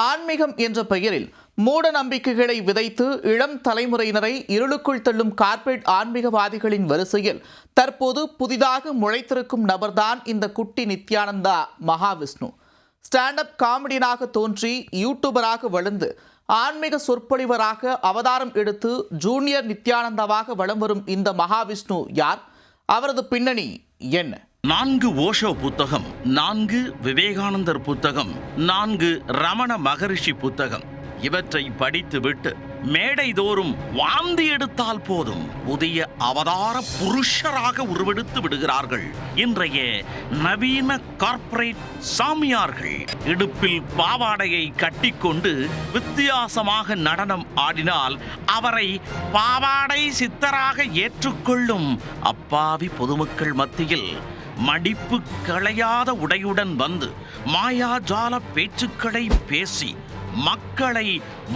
ஆன்மீகம் என்ற பெயரில் மூட நம்பிக்கைகளை விதைத்து இளம் தலைமுறையினரை இருளுக்குள் தள்ளும் கார்ப்பரேட் ஆன்மீகவாதிகளின் வரிசையில் தற்போது புதிதாக முளைத்திருக்கும் நபர்தான் இந்த குட்டி நித்யானந்தா மகாவிஷ்ணு. ஸ்டாண்ட் அப் காமெடியனாக தோன்றி யூடியூபராக வளர்ந்து ஆன்மீக சொற்பொழிவராக அவதாரம் எடுத்து ஜூனியர் நித்யானந்தாவாக வலம் வரும் இந்த மகாவிஷ்ணு யார்? அவரது பின்னணி என்ன? 4 ஓஷோ புத்தகம், 4 விவேகானந்தர் புத்தகம், 4 ரமண மகரிஷி புத்தகம் இவற்றை படித்துவிட்டு மேடைதோறும் வாந்தி எடுத்தால் போதும் புதிய அவதார புருஷராக உருவெடுத்து விடுகிறார்கள் இன்றைய நவீன கார்ப்பரேட் சாமியார்கள். இடுப்பில் பாவாடையை கட்டிக்கொண்டு வித்தியாசமாக நடனம் ஆடினால் அவரை பாவாடை சித்தராக ஏற்றுக்கொள்ளும் அப்பாவி பொதுமக்கள் மத்தியில் மடிப்பு களையாத உடையுடன் வந்து மாயாஜால பேச்சுக்களை பேசி மக்களை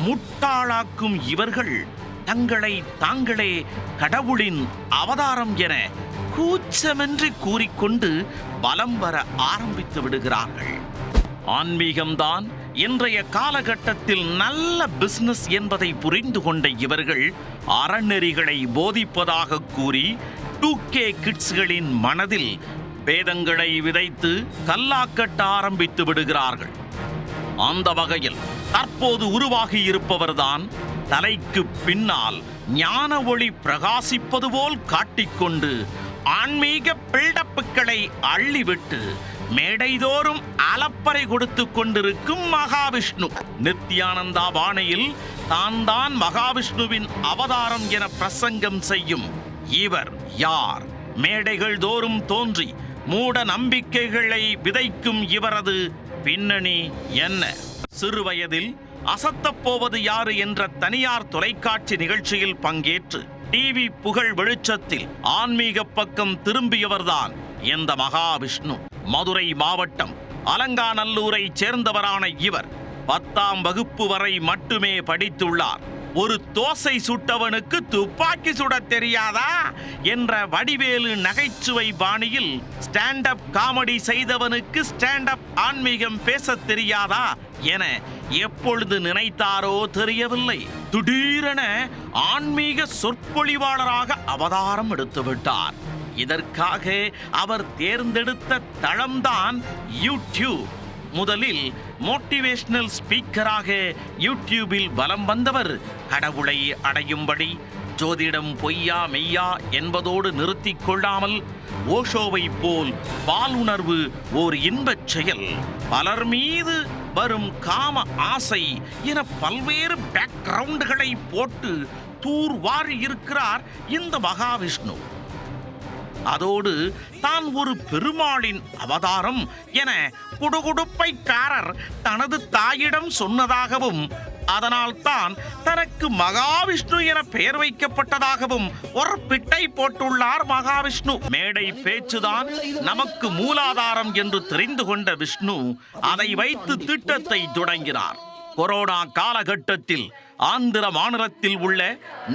முட்டாளாக்கும் இவர்கள் தங்களை தாங்களே கடவுளின் அவதாரம் என கூச்சமின்றி கூறிக்கொண்டு பலம் வர ஆரம்பித்து விடுகிறார்கள். ஆன்மீகம்தான் இன்றைய காலகட்டத்தில் நல்ல பிசினஸ் என்பதை புரிந்து கொண்ட இவர்கள் அறநெறிகளை போதிப்பதாக கூறி 2K கிட்ஸ்களின் மனதில் பேதங்களை விதைத்து கல்லாக்கட்ட ஆரம்பித்து விடுகிறார்கள். அந்த வகையில் தற்போது உருவாகி இருப்பவர்தான் தலைக்கு பின்னால் ஞான ஒளி பிரகாசிப்பது போல் காட்டிக்கொண்டு ஆன்மீக பில்டப்புகளை அள்ளிவிட்டு மேடைதோறும் அலப்பறை கொடுத்து கொண்டிருக்கும் மகாவிஷ்ணு. நித்யானந்தா பாணியில் தான் மகாவிஷ்ணுவின் அவதாரம் என பிரசங்கம் செய்யும் இவர் யார்? மேடைகள் தோறும் தோன்றி மூட நம்பிக்கைகளை விதைக்கும் இவரது பின்னணி என்ன? சிறுவயதில் அசத்தப்போவது யாரு என்ற தனியார் தொலைக்காட்சி நிகழ்ச்சியில் பங்கேற்று டிவி புகழ் வெளிச்சத்தில் ஆன்மீக பக்கம் திரும்பியவர்தான் இந்த மகாவிஷ்ணு. மதுரை மாவட்டம் அலங்காநல்லூரை சேர்ந்தவரான இவர் 10ஆம் வகுப்பு வரை மட்டுமே படித்துள்ளார். ஒரு தோசை சுட்டவனுக்கு துப்பாக்கி சுட தெரியாதா என்ற வடிவேலு நகைச்சுவை பாணியில் ஸ்டாண்ட் அப் காமெடி செய்தவனுக்கு ஸ்டாண்ட் அப் ஆன்மீகம் பேச தெரியாதா என எப்பொழுது நினைத்தாரோ தெரியவில்லை. திடீரென ஆன்மீக சொற்பொழிவாளராக அவதாரம் எடுத்து விட்டார். இதற்காக அவர் தேர்ந்தெடுத்த தளம்தான் யூடியூப். முதலில் மோட்டிவேஷனல் ஸ்பீக்கராக யூடியூபில் வலம் வந்தவர் கடவுளை அடையும்படி ஜோதிடம் பொய்யா மெய்யா என்பதோடு நிறுத்தி கொள்ளாமல் ஓஷோவை போல் பாலுணர்வு ஓர் இன்பச் செயல், பலர் மீது வரும் காம ஆசை என பல்வேறு பேக்ரவுண்டுகளை போட்டு தூர்வாரி இருக்கிறார் இந்த மகாவிஷ்ணு. அதோடு தான் ஒரு பெருமாளின் அவதாரம் என குடுகுடுப்பைக்காரர் தனது தாயிடம் சொன்னதாகவும் அதனால் தான் தனக்கு மகாவிஷ்ணு என பெயர் வைக்கப்பட்டதாகவும் ஒரு பிட்டை போட்டுள்ளார் மகாவிஷ்ணு. மேடை பேச்சுதான் நமக்கு மூலாதாரம் என்று தெரிந்து கொண்ட விஷ்ணு அதை வைத்து திட்டத்தை தொடங்கினார். கொரோனா காலகட்டத்தில் ஆந்திர மாநிலத்தில் உள்ள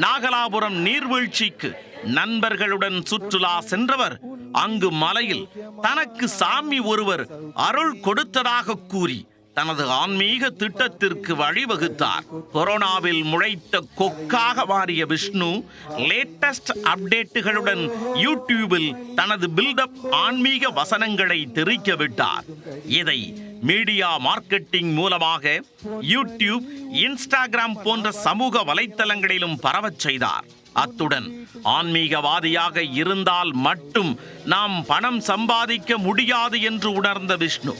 நாகலாபுரம் நீர்வீழ்ச்சிக்கு நண்பர்களுடன் சுற்றுலா சென்றவர் அங்கு மலையில் தனக்கு சாமி ஒருவர் அருள் கொடுத்ததாக கூறி தனது ஆன்மீக திட்டத்திற்கு வழிவகுத்தார். கொரோனாவில் முளைத்த கொக்காக மாறிய விஷ்ணு லேட்டஸ்ட் அப்டேட்டுகளுடன் யூடியூபில் தனது பில்டப் ஆன்மீக வசனங்களை தெரிவிக்க விட்டார். இதை மீடியா மார்க்கெட்டிங் மூலமாக யூடியூப், இன்ஸ்டாகிராம் போன்ற சமூக வலைத்தளங்களிலும் பரவச் செய்தார். அத்துடன் ஆன்மீகவாதியாக இருந்தால் மட்டும் நாம் பணம் சம்பாதிக்க முடியாது என்று உணர்ந்த விஷ்ணு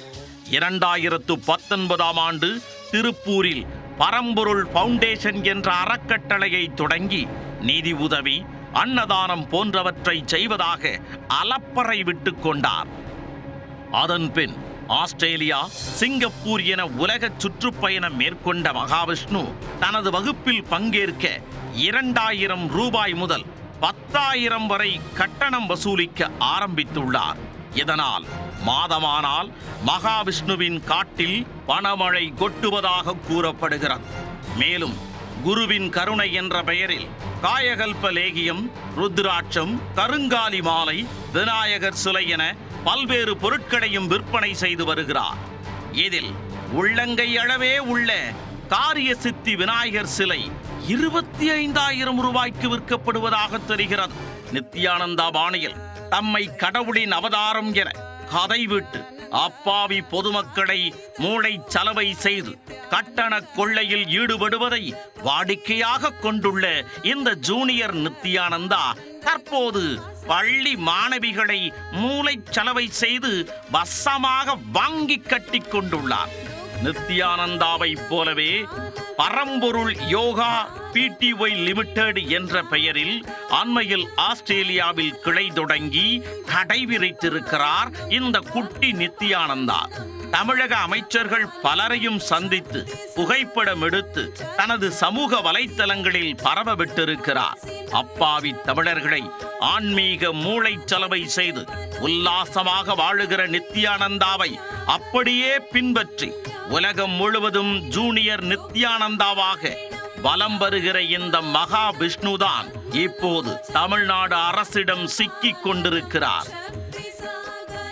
2019ஆம் ஆண்டு திருப்பூரில் பரம்பொருள் ஃபவுண்டேஷன் என்ற அறக்கட்டளையை தொடங்கி நிதி உதவி, அன்னதானம் போன்றவற்றை செய்வதாக அலப்பறை விட்டு கொண்டார். அதன் பின் ஆஸ்திரேலியா, சிங்கப்பூர் என உலக சுற்றுப்பயணம் மேற்கொண்ட மகாவிஷ்ணு தனது வகுப்பில் பங்கேற்க 2000 ரூபாய் முதல் 10,000 வரை கட்டணம் வசூலிக்க ஆரம்பித்துள்ளார். இதனால் மாதமானால் மகாவிஷ்ணுவின் காட்டில் பணமழை கொட்டுவதாக கூறப்படுகிறது. மேலும் குருவின் கருணை என்ற பெயரில் காயகல்ப லேகியம், ருத்ராட்சம், கருங்காலி மாலை, விநாயகர் சிலை என பல்வேறு பொருட்களையும் விற்பனை செய்து வருகிறார். இதில் உள்ளங்கை அளவே உள்ள காரிய சித்தி விநாயகர் சிலை 25,000 ரூபாய்க்கு விற்கப்படுவதாக தெரிகிறது. நித்யானந்தா பாணியில் தம்மை கடவுளின் அவதாரம் என கதைவிட்டு அப்பாவி பொதுமக்களை மூளைச்சலவை செய்து கட்டண கொள்ளையில் ஈடுபடுவதை வாடிக்கையாக கொண்டுள்ள இந்த ஜூனியர் நித்யானந்தா தற்போது பள்ளி மாணவிகளை மூளைச்சலவை செய்து வசமாக வாங்கி கட்டி கொண்டுள்ளார். நித்யானந்தாவை போலவே பரம்பொருள் யோகா பிடிஒய் லிமிடெட் என்ற பெயரில் அண்மையில் ஆஸ்திரேலியாவில் கிளை தொடங்கி கடை விரித்திருக்கிறார் இந்த குட்டி நித்யானந்தா. தமிழக அமைச்சர்கள் பலரையும் சந்தித்து புகைப்படம் எடுத்து தனது சமூக வலைத்தளங்களில் பரவ விட்டிருக்கிறார். அப்பாவி தமிழர்களை ஆன்மீக மூளைச்சலவை செய்து உல்லாசமாக வாழுகிற நித்யானந்தாவை அப்படியே பின்பற்றி உலகம் முழுவதும் ஜூனியர் நித்யானந்தாவாக வலம் வருகிற இந்த மகா விஷ்ணுதான் இப்போது தமிழ்நாடு அரசிடம் சிக்கிக் கொண்டிருக்கிறார்.